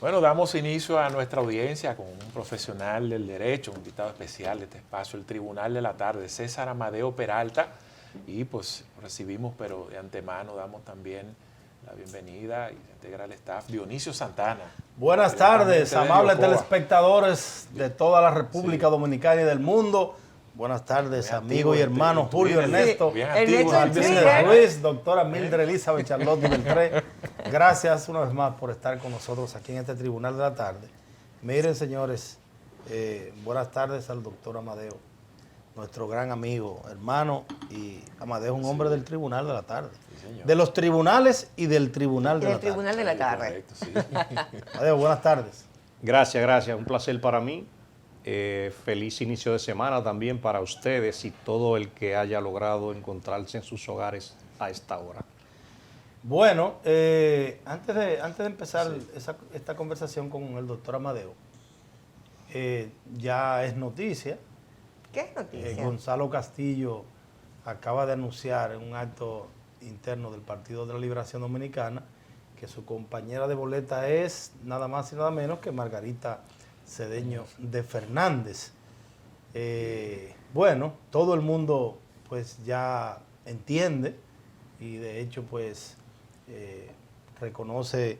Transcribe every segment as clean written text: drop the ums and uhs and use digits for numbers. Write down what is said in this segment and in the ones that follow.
Bueno, damos inicio a nuestra audiencia con un profesional del derecho, un invitado especial de este espacio, el Tribunal de la Tarde, César Amadeo Peralta. Y pues recibimos, pero de antemano damos también la bienvenida y se integra al staff Dionisio Santana. Buenas tardes, amables telespectadores de toda la República Dominicana y del mundo. Buenas tardes, amigo y hermano Julio Ernesto Martínez Ruiz, doctora Mildred Elizabeth Charlotte Beltré. Gracias una vez más por estar con nosotros aquí en este Tribunal de la Tarde. Miren, señores, buenas tardes al doctor Amadeo, nuestro gran amigo, hermano, y Amadeo es un hombre del Tribunal de la Tarde. Sí, de los tribunales y del Tribunal de la Tarde. Del Tribunal de la Tarde. Correcto, sí. Amadeo, buenas tardes. Gracias. Un placer para mí. Feliz inicio de semana también para ustedes y todo el que haya logrado encontrarse en sus hogares a esta hora. Bueno, antes de empezar esta conversación con el doctor Amadeo, ya es noticia. ¿Qué es noticia? Gonzalo Castillo acaba de anunciar en un acto interno del Partido de la Liberación Dominicana que su compañera de boleta es nada más y nada menos que Margarita Cedeño de Fernández. Bueno, todo el mundo pues ya entiende y de hecho pues reconoce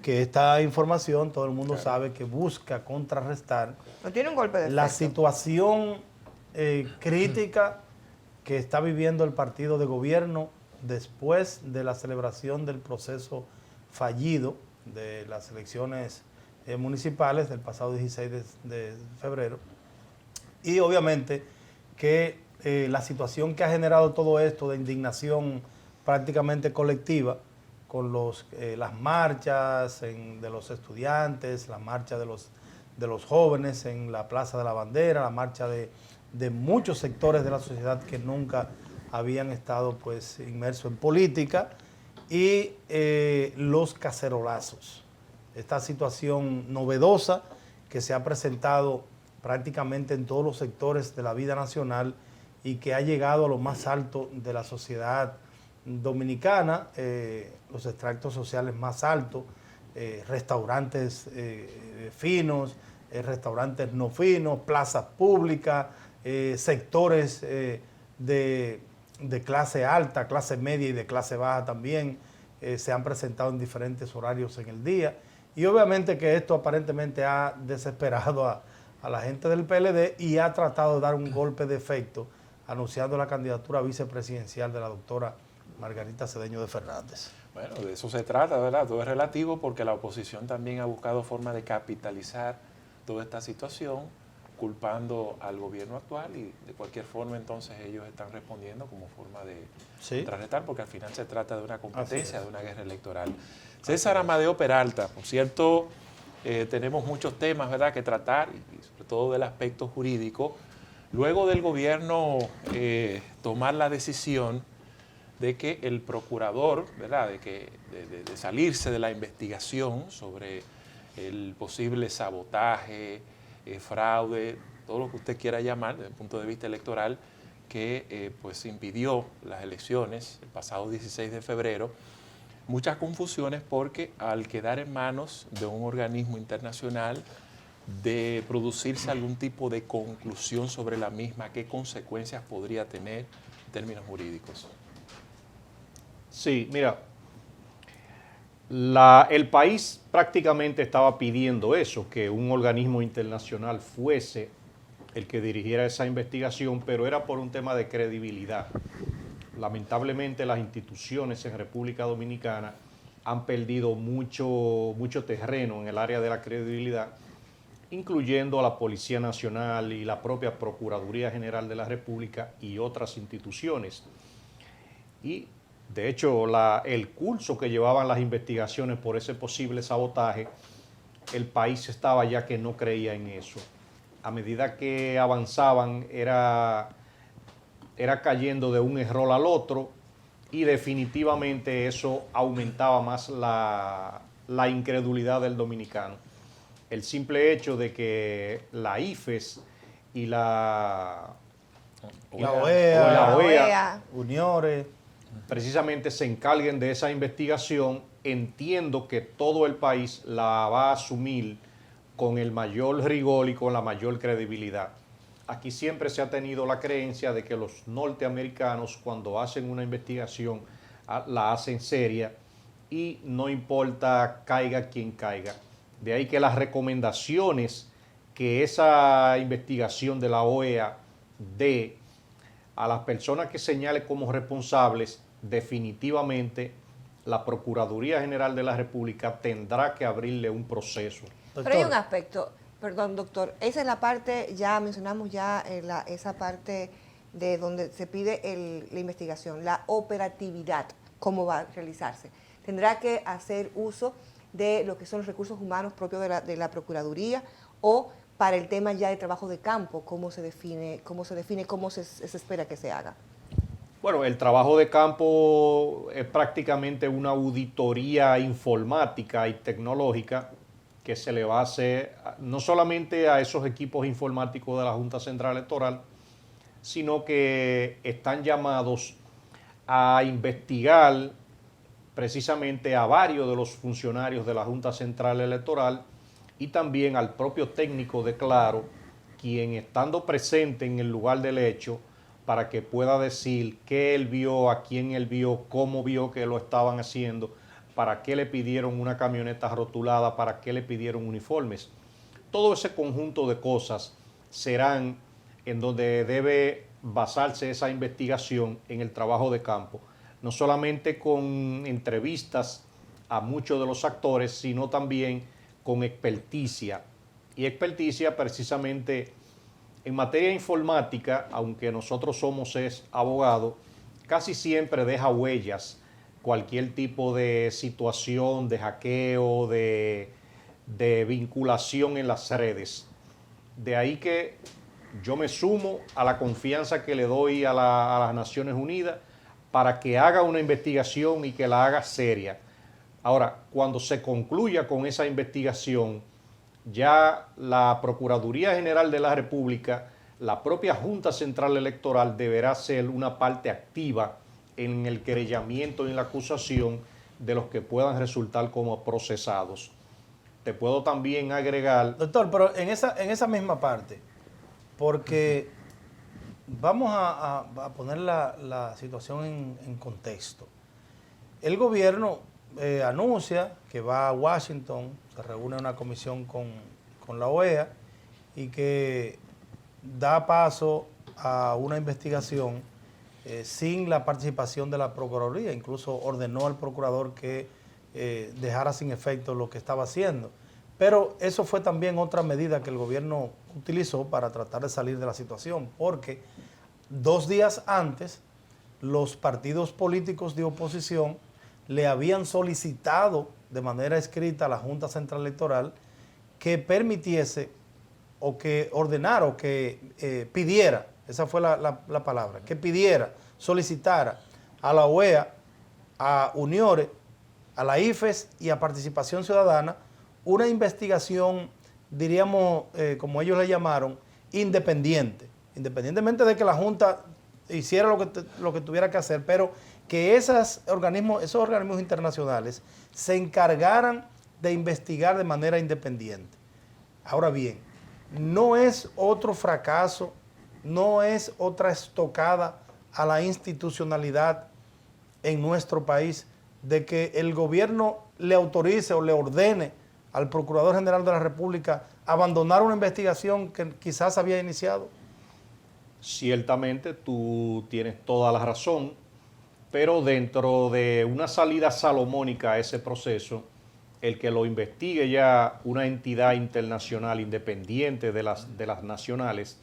que esta información, todo el mundo sabe que busca contrarrestar no tiene un golpe de la efecto. situación crítica que está viviendo el partido de gobierno después de la celebración del proceso fallido de las elecciones municipales del pasado 16 de febrero. Y obviamente que la situación que ha generado todo esto de indignación prácticamente colectiva con las marchas de los estudiantes, la marcha de los jóvenes en la Plaza de la Bandera, la marcha de muchos sectores de la sociedad que nunca habían estado pues inmersos en política y los cacerolazos. Esta situación novedosa que se ha presentado prácticamente en todos los sectores de la vida nacional y que ha llegado a lo más alto de la sociedad dominicana, los extractos sociales más altos, restaurantes finos, restaurantes no finos, plazas públicas, sectores de clase alta, clase media y de clase baja también se han presentado en diferentes horarios en el día. Y obviamente que esto aparentemente ha desesperado a la gente del PLD y ha tratado de dar un golpe de efecto anunciando la candidatura vicepresidencial de la doctora Margarita Cedeño de Fernández. Bueno, de eso se trata, ¿verdad? Todo es relativo porque la oposición también ha buscado forma de capitalizar toda esta situación, culpando al gobierno actual y de cualquier forma entonces ellos están respondiendo como forma de contrarrestar porque al final se trata de una competencia, de una guerra electoral. César Amadeo Peralta, por cierto, tenemos muchos temas, ¿verdad?, que tratar y sobre todo del aspecto jurídico. Luego del gobierno tomar la decisión de que el procurador, ¿verdad?, de salirse de la investigación sobre el posible sabotaje, fraude, todo lo que usted quiera llamar desde el punto de vista electoral, que pues impidió las elecciones el pasado 16 de febrero. Muchas confusiones porque al quedar en manos de un organismo internacional, de producirse algún tipo de conclusión sobre la misma, ¿qué consecuencias podría tener en términos jurídicos? Sí, mira, el país prácticamente estaba pidiendo eso, que un organismo internacional fuese el que dirigiera esa investigación, pero era por un tema de credibilidad. Lamentablemente las instituciones en República Dominicana han perdido mucho terreno en el área de la credibilidad, incluyendo a la Policía Nacional y la propia Procuraduría General de la República y otras instituciones. Y de hecho, el curso que llevaban las investigaciones por ese posible sabotaje, el país estaba ya que no creía en eso. A medida que avanzaban, era cayendo de un error al otro y definitivamente eso aumentaba más la incredulidad del dominicano. El simple hecho de que la IFES y la OEA, OEA, Uniores, precisamente se encarguen de esa investigación. Entiendo que todo el país la va a asumir con el mayor rigor y con la mayor credibilidad. Aquí siempre se ha tenido la creencia de que los norteamericanos, cuando hacen una investigación, la hacen seria y no importa caiga quien caiga. De ahí que las recomendaciones que esa investigación de la OEA dé a las personas que señale como responsables, definitivamente la Procuraduría General de la República tendrá que abrirle un proceso. Pero hay un Doctor, aspecto, perdón, doctor, esa es la parte, ya mencionamos ya esa parte de donde se pide la investigación, la operatividad, cómo va a realizarse. Tendrá que hacer uso de lo que son los recursos humanos propios de la Procuraduría, o para el tema ya de trabajo de campo, cómo se define, cómo se espera que se haga. Bueno, el trabajo de campo es prácticamente una auditoría informática y tecnológica que se le va a hacer no solamente a esos equipos informáticos de la Junta Central Electoral, sino que están llamados a investigar precisamente a varios de los funcionarios de la Junta Central Electoral y también al propio técnico de Claro, quien estando presente en el lugar del hecho, para que pueda decir qué él vio, a quién él vio, cómo vio que lo estaban haciendo, para qué le pidieron una camioneta rotulada, para qué le pidieron uniformes. Todo ese conjunto de cosas serán en donde debe basarse esa investigación en el trabajo de campo, no solamente con entrevistas a muchos de los actores, sino también con experticia. Y experticia precisamente en materia informática, aunque nosotros somos abogados, casi siempre deja huellas cualquier tipo de situación, de hackeo, de vinculación en las redes. De ahí que yo me sumo a la confianza que le doy a las Naciones Unidas para que haga una investigación y que la haga seria. Ahora, cuando se concluya con esa investigación, ya la Procuraduría General de la República, la propia Junta Central Electoral deberá ser una parte activa en el querellamiento y en la acusación de los que puedan resultar como procesados. Te puedo también agregar... doctor, pero en esa misma parte, porque vamos a poner la situación en contexto. El gobierno anuncia que va a Washington, se reúne una comisión con la OEA y que da paso a una investigación sin la participación de la Procuraduría. Incluso ordenó al procurador que dejara sin efecto lo que estaba haciendo. Pero eso fue también otra medida que el gobierno utilizó para tratar de salir de la situación, porque 2 días antes los partidos políticos de oposición le habían solicitado de manera escrita a la Junta Central Electoral que permitiese o que ordenara o que pidiera, esa fue la palabra, que pidiera, solicitara a la OEA, a UNIORE, a la IFES y a Participación Ciudadana una investigación, diríamos, como ellos le llamaron, independiente, independientemente de que la Junta hiciera lo que tuviera que hacer, pero que esos organismos internacionales se encargaran de investigar de manera independiente. Ahora bien, no es otro fracaso, no es otra estocada a la institucionalidad en nuestro país de que el gobierno le autorice o le ordene al Procurador General de la República abandonar una investigación que quizás había iniciado. Ciertamente tú tienes toda la razón, pero dentro de una salida salomónica a ese proceso, el que lo investigue ya una entidad internacional independiente de las nacionales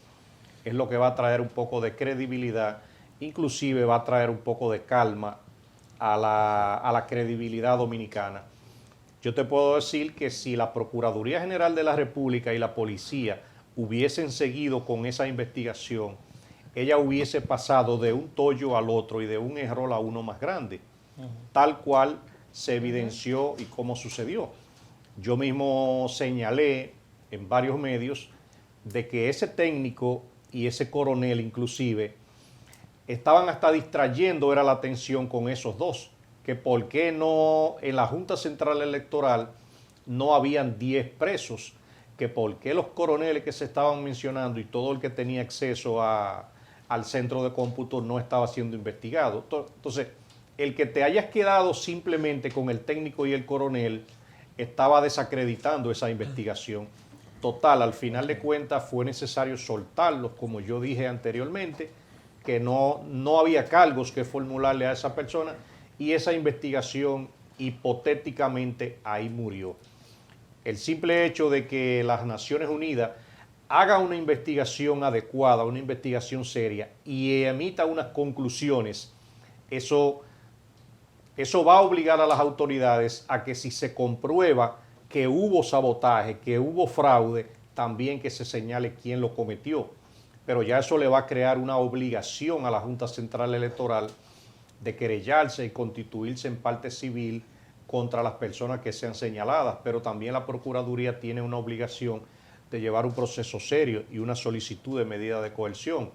es lo que va a traer un poco de credibilidad, inclusive va a traer un poco de calma a la credibilidad dominicana. Yo te puedo decir que si la Procuraduría General de la República y la Policía hubiesen seguido con esa investigación, ella hubiese pasado de un tollo al otro y de un error a uno más grande, tal cual se evidenció y cómo sucedió. Yo mismo señalé en varios medios de que ese técnico y ese coronel inclusive estaban hasta distrayendo era la atención con esos dos, que por qué no en la Junta Central Electoral no habían 10 presos, que por qué los coroneles que se estaban mencionando y todo el que tenía acceso al centro de cómputo no estaba siendo investigado. Entonces, el que te hayas quedado simplemente con el técnico y el coronel estaba desacreditando esa investigación. Total, al final de cuentas fue necesario soltarlos, como yo dije anteriormente, que no había cargos que formularle a esa persona y esa investigación hipotéticamente ahí murió. El simple hecho de que las Naciones Unidas haga una investigación adecuada, una investigación seria y emita unas conclusiones, eso va a obligar a las autoridades a que si se comprueba que hubo sabotaje, que hubo fraude, también que se señale quién lo cometió. Pero ya eso le va a crear una obligación a la Junta Central Electoral de querellarse y constituirse en parte civil contra las personas que sean señaladas. Pero también la Procuraduría tiene una obligación de llevar un proceso serio y una solicitud de medida de coerción.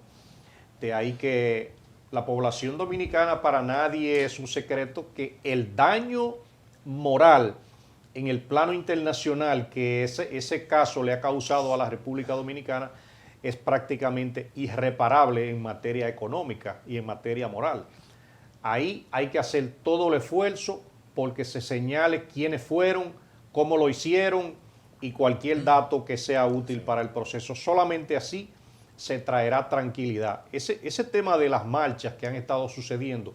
De ahí que la población dominicana, para nadie es un secreto que el daño moral en el plano internacional que ese caso le ha causado a la República Dominicana es prácticamente irreparable en materia económica y en materia moral. Ahí hay que hacer todo el esfuerzo porque se señale quiénes fueron, cómo lo hicieron y cualquier dato que sea útil para el proceso. Solamente así se traerá tranquilidad. Ese tema de las marchas que han estado sucediendo,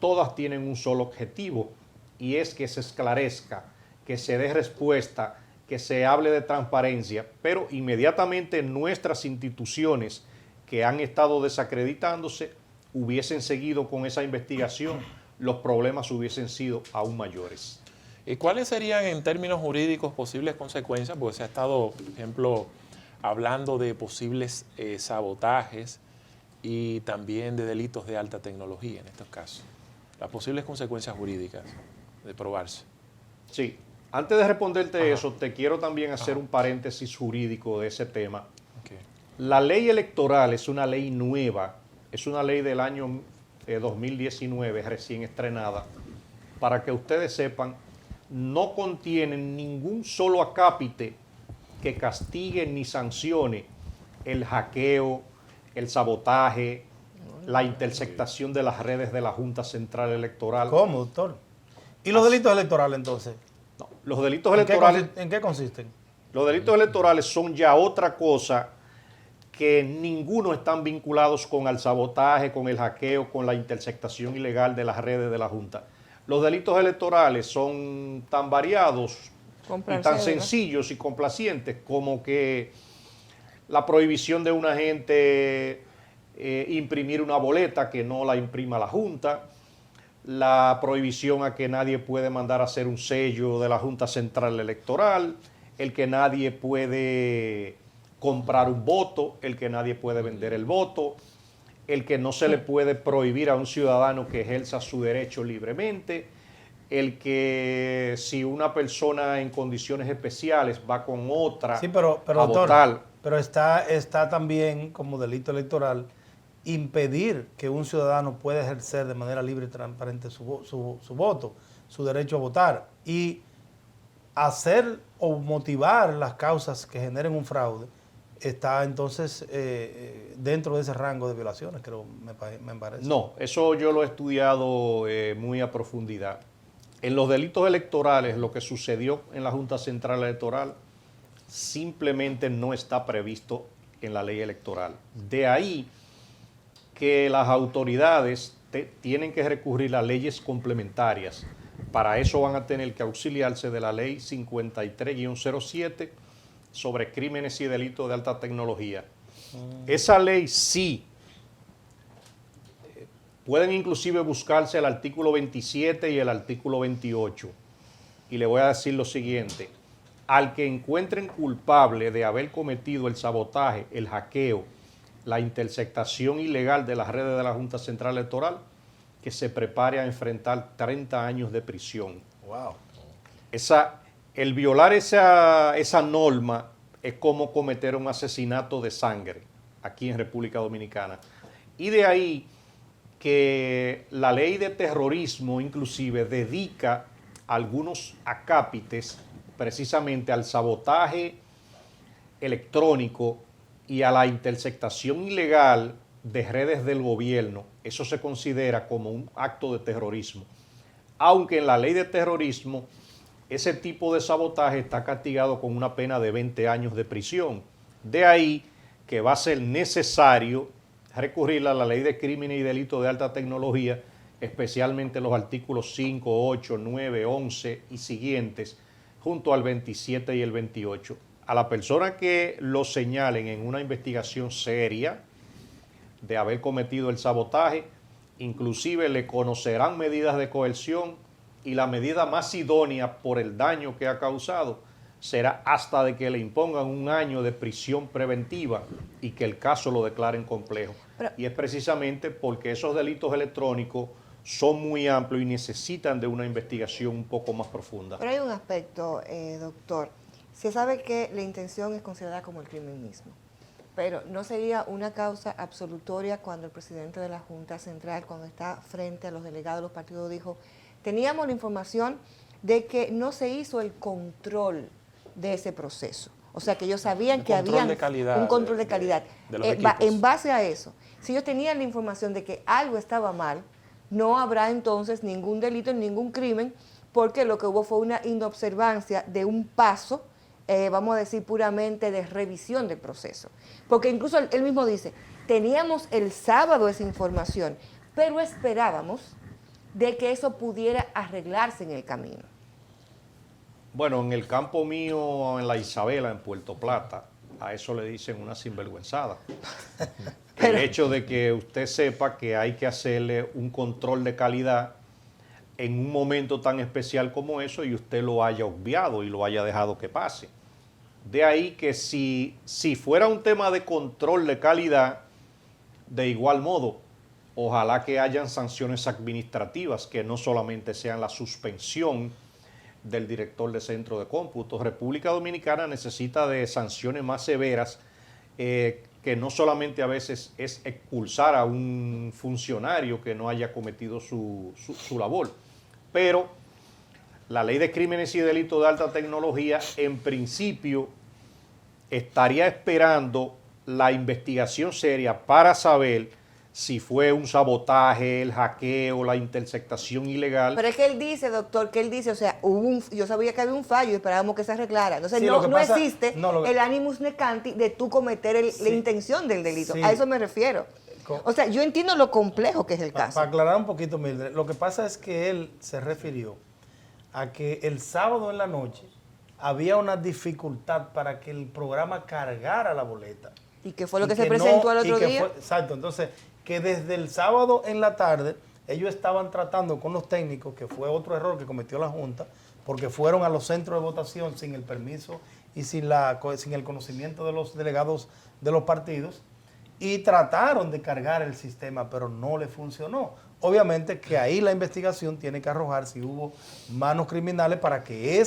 todas tienen un solo objetivo y es que se esclarezca, que se dé respuesta, que se hable de transparencia, pero inmediatamente nuestras instituciones que han estado desacreditándose hubiesen seguido con esa investigación, los problemas hubiesen sido aún mayores. ¿Y cuáles serían en términos jurídicos posibles consecuencias? Porque se ha estado, por ejemplo, hablando de posibles sabotajes y también de delitos de alta tecnología en estos casos. Las posibles consecuencias jurídicas de probarse. Sí, antes de responderte eso, te quiero también hacer un paréntesis jurídico de ese tema. Okay. La ley electoral es una ley nueva, es una ley del año 2019, recién estrenada. Para que ustedes sepan, no contiene ningún solo acápite que castigue ni sancione el hackeo, el sabotaje, la interceptación de las redes de la Junta Central Electoral. ¿Cómo, doctor? ¿Y los delitos electorales entonces? No, los delitos electorales... ¿En qué consisten? Los delitos electorales son ya otra cosa que ninguno están vinculados con el sabotaje, con el hackeo, con la interceptación ilegal de las redes de la Junta. Los delitos electorales son tan variados y tan sencillos y complacientes como que la prohibición de un agente imprimir una boleta que no la imprima la Junta, la prohibición a que nadie puede mandar a hacer un sello de la Junta Central Electoral, el que nadie puede comprar un voto, el que nadie puede vender el voto, el que no se le puede prohibir a un ciudadano que ejerza su derecho libremente, el que si una persona en condiciones especiales va con otra sí, pero a doctor, votar. Pero está también como delito electoral impedir que un ciudadano pueda ejercer de manera libre y transparente su voto, su derecho a votar, y hacer o motivar las causas que generen un fraude, está entonces dentro de ese rango de violaciones, creo, me parece. No, eso yo lo he estudiado muy a profundidad. En los delitos electorales, lo que sucedió en la Junta Central Electoral simplemente no está previsto en la ley electoral. De ahí que las autoridades tienen que recurrir a leyes complementarias. Para eso van a tener que auxiliarse de la ley 53-07 sobre crímenes y delitos de alta tecnología. Esa ley sí, pueden inclusive buscarse el artículo 27 y el artículo 28. Y le voy a decir lo siguiente: al que encuentren culpable de haber cometido el sabotaje, el hackeo, la interceptación ilegal de las redes de la Junta Central Electoral, que se prepare a enfrentar 30 años de prisión. Wow. El violar esa norma es como cometer un asesinato de sangre aquí en República Dominicana. Y de ahí que la ley de terrorismo inclusive dedica algunos acápites precisamente al sabotaje electrónico y a la interceptación ilegal de redes del gobierno. Eso se considera como un acto de terrorismo. Aunque en la ley de terrorismo ese tipo de sabotaje está castigado con una pena de 20 años de prisión. De ahí que va a ser necesario recurrir a la ley de crímenes y delitos de alta tecnología, especialmente los artículos 5, 8, 9, 11 y siguientes, junto al 27 y el 28. A la persona que lo señalen en una investigación seria de haber cometido el sabotaje, inclusive le conocerán medidas de coerción y la medida más idónea por el daño que ha causado será hasta de que le impongan un año de prisión preventiva y que el caso lo declaren complejo. Y es precisamente porque esos delitos electrónicos son muy amplios y necesitan de una investigación un poco más profunda. Pero hay un aspecto, doctor. Se sabe que la intención es considerada como el crimen mismo, pero ¿no sería una causa absolutoria cuando el presidente de la Junta Central, cuando está frente a los delegados de los partidos, dijo, teníamos la información de que no se hizo el control de ese proceso? O sea, que ellos sabían que había un control de calidad. De los equipos. En base a eso, si ellos tenían la información de que algo estaba mal, no habrá entonces ningún delito, ningún crimen, porque lo que hubo fue una inobservancia de un paso, vamos a decir puramente de revisión del proceso. Porque incluso él mismo dice, teníamos el sábado esa información, pero esperábamos de que eso pudiera arreglarse en el camino. Bueno, en el campo mío, en la Isabela, en Puerto Plata, a eso le dicen una sinvergüenzada. El hecho de que usted sepa que hay que hacerle un control de calidad en un momento tan especial como eso y usted lo haya obviado y lo haya dejado que pase. De ahí que si fuera un tema de control de calidad, de igual modo, ojalá que hayan sanciones administrativas, que no solamente sean la suspensión del director de centro de cómputo. República Dominicana necesita de sanciones más severas, que no solamente a veces es expulsar a un funcionario que no haya cometido su labor, pero la ley de crímenes y delitos de alta tecnología en principio estaría esperando la investigación seria para saber si fue un sabotaje, el hackeo, la interceptación ilegal. Pero es que él dice, doctor, o sea, yo sabía que había un fallo y esperábamos que se arreglara. Entonces Sí, no existe no, el animus necanti de tú cometer la intención del delito. Sí. A eso me refiero. O sea, yo entiendo lo complejo que es el caso. Para aclarar un poquito, Mildred, lo que pasa es que él se refirió a que el sábado en la noche había una dificultad para que el programa cargara la boleta. ¿Y qué fue lo que se presentó al otro día? Exacto, entonces, que desde el sábado en la tarde ellos estaban tratando con los técnicos, que fue otro error que cometió la Junta, porque fueron a los centros de votación sin el permiso y sin el conocimiento de los delegados de los partidos, y trataron de cargar el sistema, pero no le funcionó. Obviamente que ahí la investigación tiene que arrojar si hubo manos criminales para que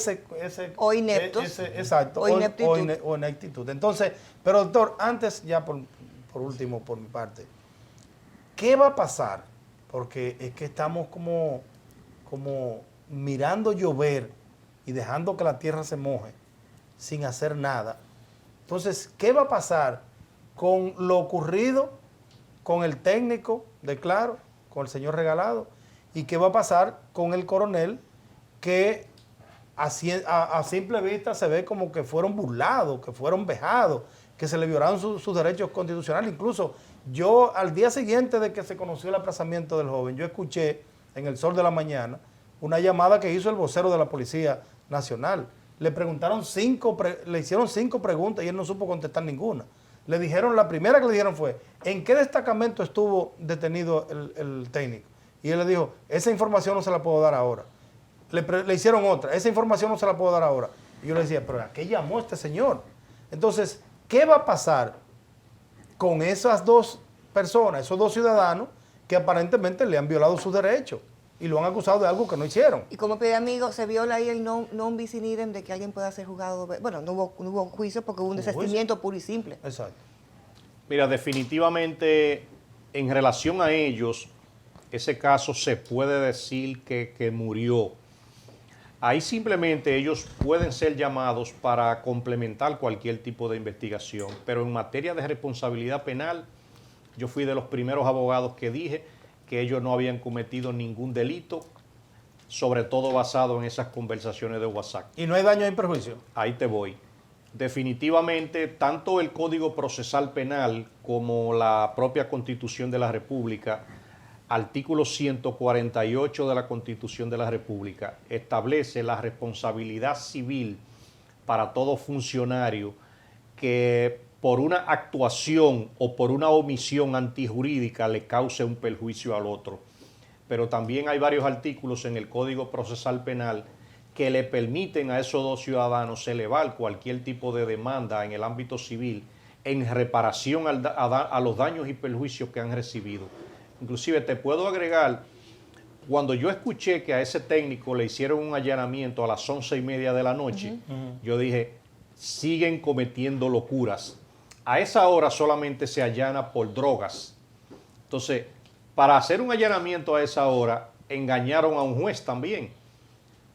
o ineptos. Exacto, o ineptitud. Entonces, pero doctor, antes ya por último, por mi parte, ¿qué va a pasar? Porque es que estamos como mirando llover y dejando que la tierra se moje sin hacer nada. Entonces, ¿qué va a pasar con lo ocurrido con el técnico de Claro, con el señor Regalado? ¿Y qué va a pasar con el coronel que a simple vista se ve como que fueron burlados, que fueron vejados, que se le violaron sus derechos constitucionales? Incluso yo, al día siguiente de que se conoció el apresamiento del joven, yo escuché en El Sol de la Mañana una llamada que hizo el vocero de la Policía Nacional. Le hicieron 5 preguntas y él no supo contestar ninguna. La primera que le dijeron fue, ¿en qué destacamento estuvo detenido el técnico? Y él le dijo, esa información no se la puedo dar ahora. Le hicieron otra, esa información no se la puedo dar ahora. Y yo le decía, ¿pero a qué llamó este señor? Entonces, ¿qué va a pasar con esas 2 personas, esos 2 ciudadanos que aparentemente le han violado sus derechos y lo han acusado de algo que no hicieron? Y como pide amigo, se viola ahí el non bis in idem de que alguien pueda ser juzgado. Bueno, no hubo juicio porque hubo un desistimiento puro y simple. Exacto. Mira, definitivamente en relación a ellos, ese caso se puede decir que murió. Ahí simplemente ellos pueden ser llamados para complementar cualquier tipo de investigación, pero en materia de responsabilidad penal, yo fui de los primeros abogados que dije que ellos no habían cometido ningún delito, sobre todo basado en esas conversaciones de WhatsApp. ¿Y no hay daño ni perjuicio? Ahí te voy. Definitivamente, tanto el Código Procesal Penal como la propia Constitución de la República, artículo 148 de la Constitución de la República, establece la responsabilidad civil para todo funcionario que por una actuación o por una omisión antijurídica le cause un perjuicio al otro. Pero también hay varios artículos en el Código Procesal Penal que le permiten a esos dos ciudadanos elevar cualquier tipo de demanda en el ámbito civil en reparación a los daños y perjuicios que han recibido. Inclusive te puedo agregar, cuando yo escuché que a ese técnico le hicieron un allanamiento a las 11:30 de la noche, yo dije, siguen cometiendo locuras. A esa hora solamente se allana por drogas. Entonces, para hacer un allanamiento a esa hora, engañaron a un juez también.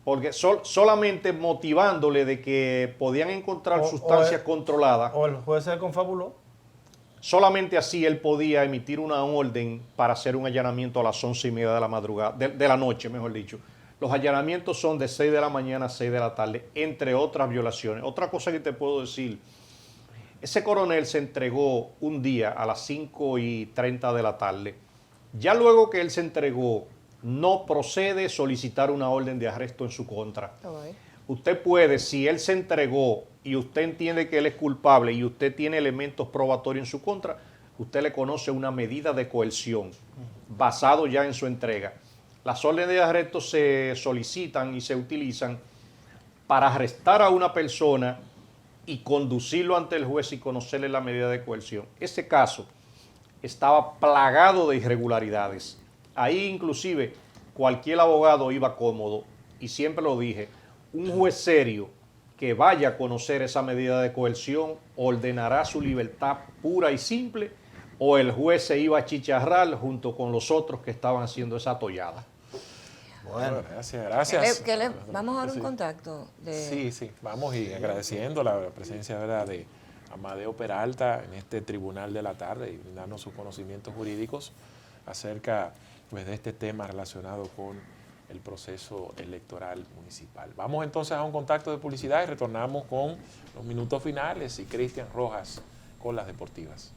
Porque solamente motivándole de que podían encontrar sustancias controladas. ¿O el juez se confabuló? Solamente así él podía emitir una orden para hacer un allanamiento a las 11:30 de la madrugada, de la noche, mejor dicho. Los allanamientos son de 6 de la mañana a 6 de la tarde, entre otras violaciones. Otra cosa que te puedo decir, ese coronel se entregó un día a las 5:30 de la tarde. Ya luego que él se entregó, no procede solicitar una orden de arresto en su contra. Okay. Usted puede, si él se entregó y usted entiende que él es culpable y usted tiene elementos probatorios en su contra, usted le conoce una medida de coerción basado ya en su entrega. Las órdenes de arresto se solicitan y se utilizan para arrestar a una persona y conducirlo ante el juez y conocerle la medida de coerción. Ese caso estaba plagado de irregularidades. Ahí inclusive cualquier abogado iba cómodo y siempre lo dije, un juez serio que vaya a conocer esa medida de coerción ordenará su libertad pura y simple o el juez se iba a chicharrar junto con los otros que estaban haciendo esa tollada. Bueno, gracias. Vamos a dar un contacto. Sí, vamos y agradeciendo la presencia, ¿verdad?, de Amadeo Peralta en este Tribunal de la Tarde y brindarnos sus conocimientos jurídicos acerca, pues, de este tema relacionado con el proceso electoral municipal. Vamos entonces a un contacto de publicidad y retornamos con los minutos finales y Cristian Rojas con las deportivas.